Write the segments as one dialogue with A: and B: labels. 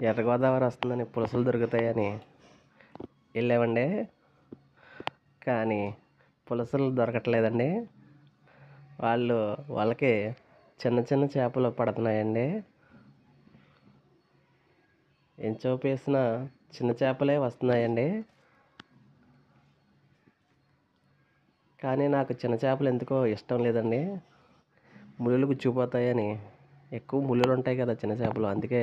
A: ఎర్రగోదావరి వస్తుందని పులసలు దొరుకుతాయని వెళ్ళామండి. కానీ పులసలు దొరకట్లేదండి. వాళ్ళకి చిన్న చిన్న చేపలు పడుతున్నాయండి. ఎంచోపు వేసిన చిన్న చేపలే వస్తున్నాయండి. కానీ నాకు చిన్న చేపలు ఎందుకో ఇష్టం లేదండి. ముళ్ళులు గుచ్చుకుపోతాయని, ఎక్కువ ముళ్ళులు ఉంటాయి కదా చిన్న చేపలు, అందుకే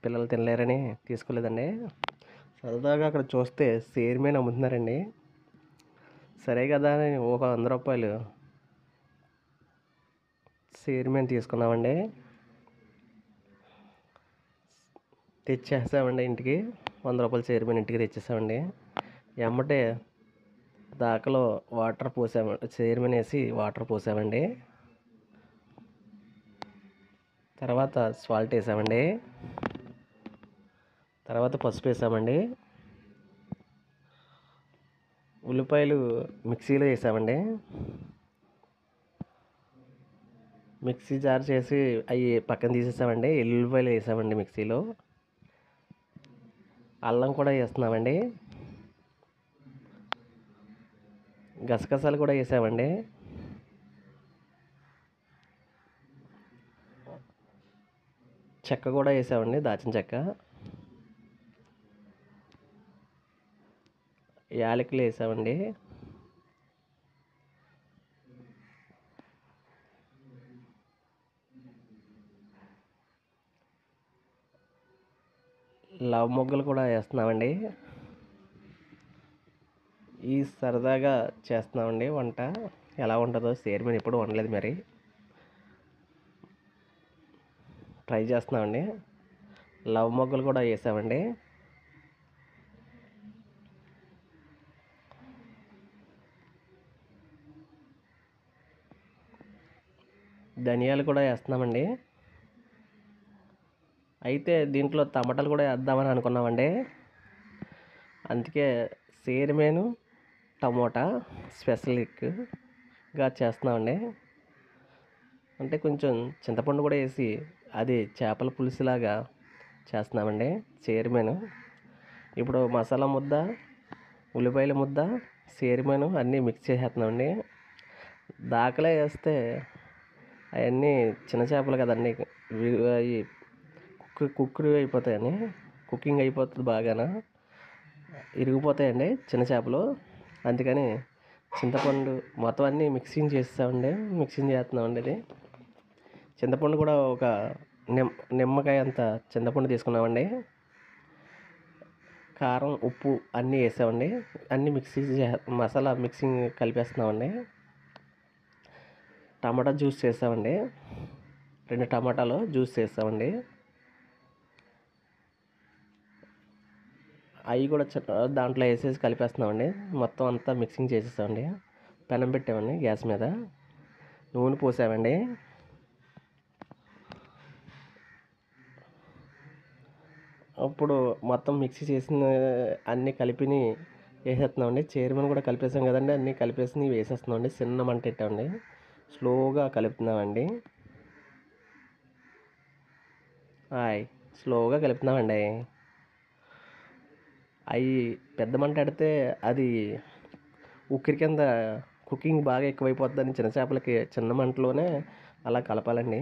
A: పిల్లలు తినలేరని తీసుకోలేదండి. సరదాగా అక్కడ చూస్తే సేర్మీన్ అమ్ముతున్నారండి. సరే కదా అని ఒక 100 రూపాయలు సేర్మీన్ తీసుకున్నామండి. తెచ్చేసామండి ఇంటికి. 100 రూపాయలు సేర్మీన్ ఇంటికి తెచ్చేసామండి. ఎమ్మటే దాకలో వాటర్ పోసామండి, సేర్మీన్ వేసి వాటర్ పోసామండి. తర్వాత సాల్ట్ వేసామండి. తర్వాత పసుపు వేసామండి. ఉల్లిపాయలు మిక్సీలో వేసామండి. మిక్సీ జార్ చేసి అవి పక్కన తీసేసామండి. ఎల్లుల్లిపాయలు వేసామండి మిక్సీలో. అల్లం కూడా వేస్తున్నామండి. గసగసాలు కూడా వేసామండి. చెక్క కూడా వేసామండి, దాచిన చెక్క. యాలకులు వేసామండి. లవ్ మొగ్గలు కూడా వేస్తున్నామండి. ఈ సరదాగా చేస్తున్నామండి వంట. ఎలా ఉంటుందో సేర్మీన్ ఎప్పుడు వండలేదు, మరి ట్రై చేస్తున్నామండి. లవ్ మొగ్గలు కూడా వేసామండి. ధనియాలు కూడా వేస్తున్నామండి. అయితే దీంట్లో టమాటాలు కూడా వేద్దామని అనుకున్నామండి. అందుకే సేర్మీను టమోటా స్పెషల్గా చేస్తున్నామండి. అంటే కొంచెం చింతపండు కూడా వేసి అది చేపల పులుసులాగా చేస్తున్నామండి సేర్మీను. ఇప్పుడు మసాలా ముద్ద, ఉల్లిపాయల ముద్ద, సేర్మీను అన్నీ మిక్స్ చేసేస్తున్నామండి. దాకలే వేస్తే అవన్నీ చిన్న చేపలు కదండి, అవి కుక్కర్ అయిపోతాయని, కుకింగ్ అయిపోతుంది బాగాన, ఇరిగిపోతాయండి చిన్న చేపలు. అందుకని చింతపండు మొత్తం అన్నీ మిక్సింగ్ చేస్తున్నామండి. ఇది చింతపండు కూడా ఒక నిమ్మకాయ అంత చింతపండు తీసుకున్నామండి. కారం, ఉప్పు అన్నీ వేసామండి. అన్నీ మసాలా మిక్సింగ్ కలిపేస్తున్నామండి. టమాటా జ్యూస్ చేసామండి. 2 టమాటాలు జ్యూస్ చేసామండి. అవి కూడా దాంట్లో వేసేసి కలిపేస్తున్నామండి. మొత్తం అంతా మిక్సింగ్ చేసేసామండి. పెనం పెట్టామండి గ్యాస్ మీద, నూనె పోసామండి. అప్పుడు మొత్తం మిక్సీ చేసిన అన్నీ కలిపిని వేసేస్తున్నామండి. సేర్మీన్ కూడా కలిపేసాం కదండి, అన్నీ కలిపేసి వేసేస్తున్నామండి. చిన్న మంట పెట్టామండి, స్లోగా కలుపుతున్నామండి. స్లోగా కలుపుతున్నామండి. అవి పెద్ద మంట పెడితే అది ఉక్కిరి కింద కుకింగ్ బాగా ఎక్కువైపోతుందని చిన్న చేపలకి చిన్న మంటలోనే అలా కలపాలండి.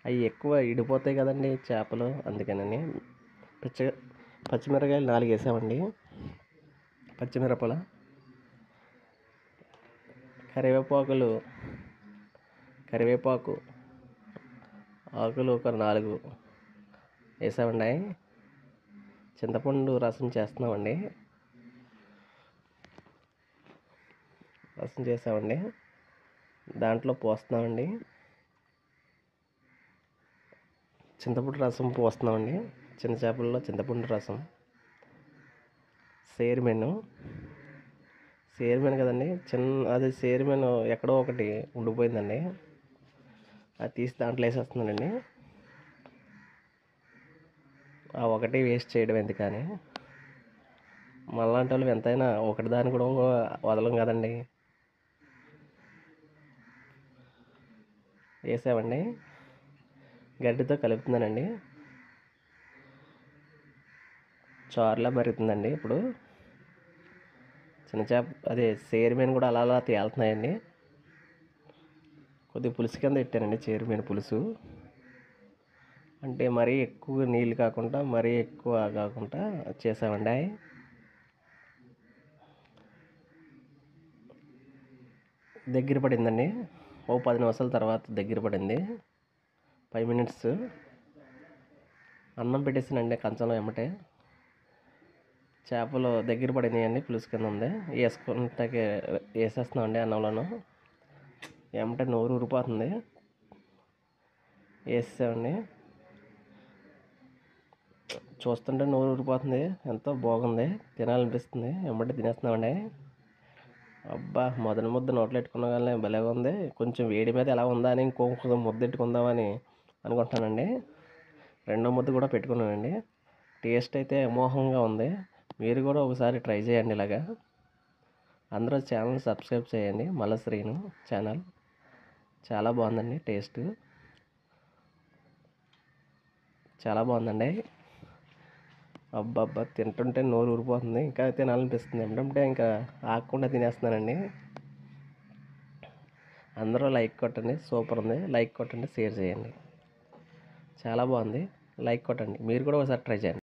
A: అవి ఎక్కువ ఇడిపోతాయి కదండి చేపలు, అందుకని పచ్చిమిరకాయలు 4 వేసామండి. పచ్చిమిరపలు, కరివేపాకు ఆకులు ఒక 4 వేసామండి. చింతపండు రసం చేసామండి, దాంట్లో పోస్తున్నామండి. చింతపండు రసం పోస్తున్నామండి. చిన్న చేపల్లో చింతపండు రసం. సేర్మీన్ కదండి, అది సేర్మీన్ ఎక్కడో ఒకటి ఉండిపోయిందండి, అది తీసి దాంట్లో వేసేస్తున్నానండి. ఆ ఒకటి వేస్ట్ చేయడం ఎందుకని, మళ్ళాంటి వాళ్ళు ఎంతైనా ఒకటి దాన్ని కూడా వదలం కదండి. వేసామండి. గడ్డితో కలుపుతున్నానండి. చారులా మరుగుతుందండి. ఇప్పుడు చిన్న చేప అదే సేరుమీను కూడా అలా అలా తేలుతున్నాయండి. కొద్దిగా పులుసు కింద పెట్టానండి, చేరుమీను పులుసు. అంటే మరీ ఎక్కువ నీళ్ళు కాకుండా మరీ ఎక్కువ కాకుండా చేసామండి. దగ్గర పడిందండి. ఓ 10 నిమిషాల తర్వాత దగ్గర పడింది. 5 మినిట్స్ అన్నం పెట్టేసానండి కంచంలో ఎమ్మటే. చేపలు దగ్గర పడినాయండి, పులుసు కింద ఉంది. వేసుకుంటాకే వేసేస్తున్నామండి అన్నంలోను. ఎమ్మటే నోరు ఊరిపోతుంది. వేసేసామండి. చూస్తుంటే నోరు ఊరిపోతుంది. ఎంతో బాగుంది, తినాలనిపిస్తుంది. ఎమ్మటే తినేస్తున్నామండి. అబ్బా, మొదటి ముద్ద నోట్లో పెట్టుకున్న కానీ భలేగా ఉంది. కొంచెం వేడి మీద ఎలా ఉందా అని ఇంకొక ముద్ద పెట్టుకుందామని అనుకుంటున్నానండి. రెండో ముద్ద కూడా పెట్టుకున్నానండి. టేస్ట్ అయితే అమోఘంగా ఉంది. మీరు కూడా ఒకసారి ట్రై చేయండి ఇలాగా. అందరూ ఛానల్ సబ్స్క్రైబ్ చేయండి. మల్లశ్రీను ఛానల్ చాలా బాగుందండి. టేస్ట్ చాలా బాగుందండి. అబ్బబ్బా, తింటుంటే నోరు ఊరిపోతుంది. ఇంకా తినాలనిపిస్తుంది. ఏంటంటే ఇంకా ఆగకుండా తినేస్తున్నానండి. అందరూ లైక్ కొట్టండి. సూపర్ ఉంది. లైక్ కొట్టండి, షేర్ చేయండి. చాలా బాగుంది. లైక్ కొట్టండి. మీరు కూడా ఒకసారి ట్రై చేయండి.